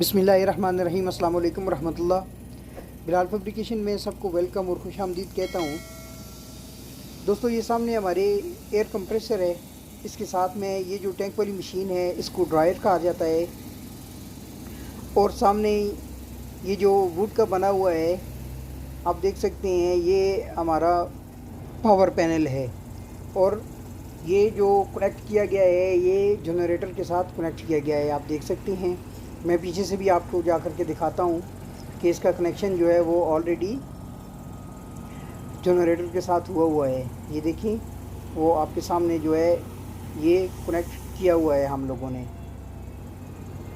बिस्मिल्लाहिर्रहमानिर्रहीम, अस्सलाम वालेकुम रहमतुल्लाह। बिलाल फैब्रिकेशन में सबको वेलकम और खुश आमदीद कहता हूँ। दोस्तों, ये सामने हमारे एयर कंप्रेसर है। इसके साथ में ये जो टैंक वाली मशीन है इसको ड्रायर कहा जाता है। और सामने ये जो वुड का बना हुआ है आप देख सकते हैं, ये हमारा पावर पैनल है। और ये जो कनेक्ट किया गया है ये जनरेटर के साथ कनेक्ट किया गया है, आप देख सकते हैं। मैं पीछे से भी आपको जा कर के दिखाता हूँ कि इसका कनेक्शन जो है वो ऑलरेडी जनरेटर के साथ हुआ है। ये देखिए, वो आपके सामने जो है ये कनेक्ट किया हुआ है हम लोगों ने।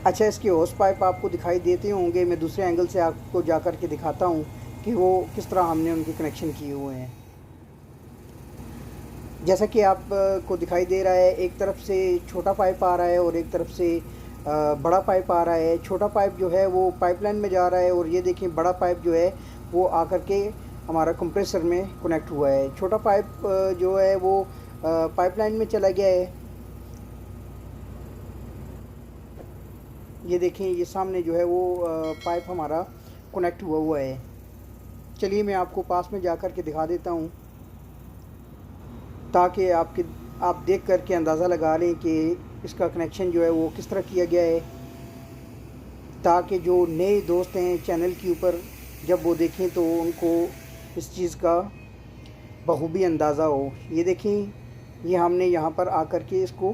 अच्छा, इसके होस पाइप आपको दिखाई देते होंगे। मैं दूसरे एंगल से आपको जा कर के दिखाता हूँ कि वो किस तरह हमने उनके कनेक्शन किए हुए हैं। जैसा कि आपको दिखाई दे रहा है, एक तरफ से छोटा पाइप आ रहा है और एक तरफ से बड़ा पाइप आ रहा है। छोटा पाइप जो है वो पाइपलाइन में जा रहा है और ये देखें बड़ा पाइप जो है वो आकर के हमारा कंप्रेसर में कनेक्ट हुआ है। छोटा पाइप जो है वो पाइपलाइन में चला गया है। ये देखें, ये सामने जो है वो पाइप हमारा कनेक्ट हुआ है। चलिए मैं आपको पास में जा कर के दिखा देता हूँ ताकि आप देख कर के अंदाज़ा लगा लें कि इसका कनेक्शन जो है वो किस तरह किया गया है, ताकि जो नए दोस्त हैं चैनल के ऊपर जब वो देखें तो उनको इस चीज़ का बखूबी अंदाज़ा हो। ये देखें, ये हमने यहाँ पर आकर के इसको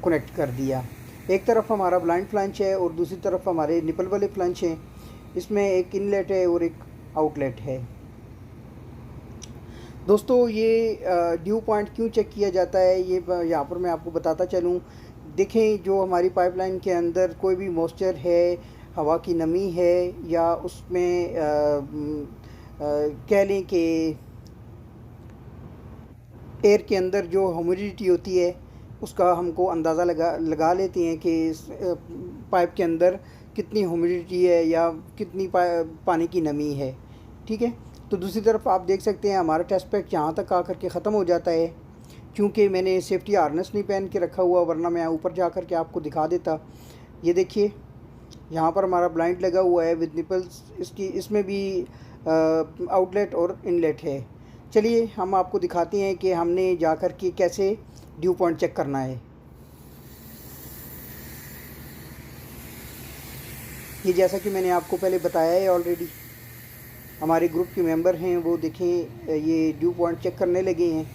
कनेक्ट कर दिया। एक तरफ हमारा ब्लाइंड फ्लंच है और दूसरी तरफ हमारे निपल वाले फ्लंच हैं। इसमें एक इनलेट है और एक आउटलेट है। दोस्तों, ये ड्यू पॉइंट क्यों चेक किया जाता है ये यहाँ पर मैं आपको बताता चलूँ। देखें, जो हमारी पाइपलाइन के अंदर कोई भी मॉइस्चर है, हवा की नमी है, या उसमें कह लें कि एयर के अंदर जो ह्यूमिडिटी होती है उसका हमको अंदाज़ा लगा लेते हैं कि इस पाइप के अंदर कितनी ह्यूमिडिटी है या कितनी पानी की नमी है। ठीक है। तो दूसरी तरफ आप देख सकते हैं हमारा टेस्ट पैक यहाँ तक आकर के ख़त्म हो जाता है। क्योंकि मैंने सेफ्टी हार्नेस नहीं पहन के रखा हुआ, वरना मैं ऊपर जा कर के आपको दिखा देता। ये देखिए, यहाँ पर हमारा ब्लाइंड लगा हुआ है विद निपल्स। इसमें भी आउटलेट और इनलेट है। चलिए हम आपको दिखाते हैं कि हमने जा कर के कैसे ड्यू पॉइंट चेक करना है। ये जैसा कि मैंने आपको पहले बताया है ऑलरेडी, हमारे ग्रुप के मेंबर हैं वो देखें ये ड्यू पॉइंट चेक करने लगे हैं।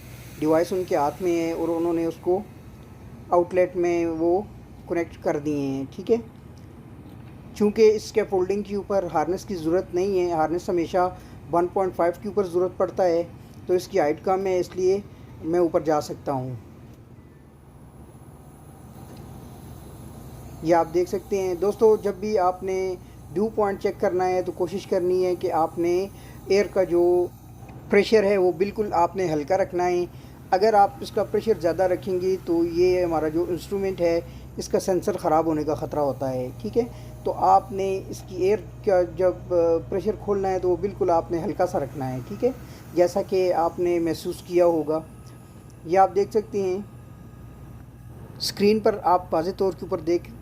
डिवाइस उनके हाथ में है और उन्होंने उसको आउटलेट में वो कनेक्ट कर दिए हैं। ठीक है। चूँकि इसके फोल्डिंग के ऊपर हार्नेस की ज़रूरत नहीं है, हार्नेस हमेशा 1.5 के ऊपर ज़रूरत पड़ता है, तो इसकी हाइट कम है इसलिए मैं ऊपर जा सकता हूँ। ये आप देख सकते हैं। दोस्तों, जब भी आपने ड्यू पॉइंट चेक करना है तो कोशिश करनी है कि आपने एयर का जो प्रेशर है वो बिल्कुल आपने हल्का रखना है। अगर आप इसका प्रेशर ज़्यादा रखेंगे तो ये हमारा जो इंस्ट्रूमेंट है इसका सेंसर ख़राब होने का ख़तरा होता है। ठीक है। तो आपने इसकी एयर का जब प्रेशर खोलना है तो वो बिल्कुल आपने हल्का सा रखना है। ठीक है, जैसा कि आपने महसूस किया होगा। ये आप देख सकते हैं स्क्रीन पर, आप वाज़े तौर के ऊपर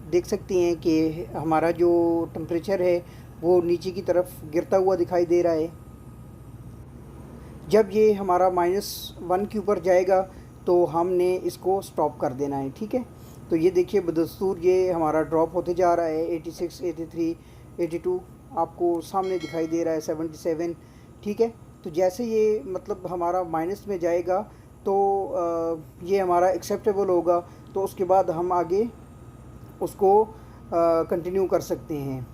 देख सकते हैं कि हमारा जो टेम्परेचर है वो नीचे की तरफ गिरता हुआ दिखाई दे रहा है। जब ये हमारा -1 के ऊपर जाएगा तो हमने इसको स्टॉप कर देना है। ठीक है। तो ये देखिए, बदस्तूर ये हमारा ड्रॉप होते जा रहा है। 86, 83, 82 आपको सामने दिखाई दे रहा है, 77। ठीक है। तो जैसे ये मतलब हमारा माइनस में जाएगा तो ये हमारा एक्सेप्टेबल होगा, तो उसके बाद हम आगे उसको कंटिन्यू कर सकते हैं।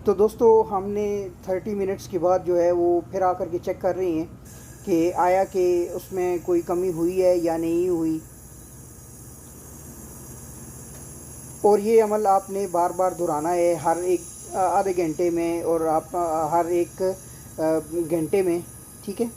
तो दोस्तों, हमने 30 मिनट्स के बाद जो है वो फिर आकर के चेक कर रहे हैं कि आया कि उसमें कोई कमी हुई है या नहीं हुई। और ये अमल आपने बार बार दोहराना है, हर एक आधे घंटे में और आप हर एक घंटे में। ठीक है।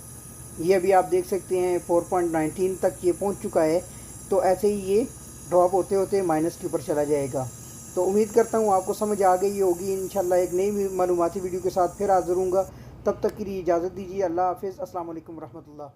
ये अभी आप देख सकते हैं 4.19 तक ये पहुंच चुका है। तो ऐसे ही ये ड्रॉप होते होते माइनस के ऊपर चला जाएगा। तो उम्मीद करता हूँ आपको समझ आ गई होगी। इंशाल्लाह एक नई मालूमाती वीडियो के साथ फिर हाज़िर होऊंगा। तब तक के लिए इजाज़त दीजिए। अल्लाह हाफ़िज़। अस्सलाम वालेकुम रहमतुल्लाह।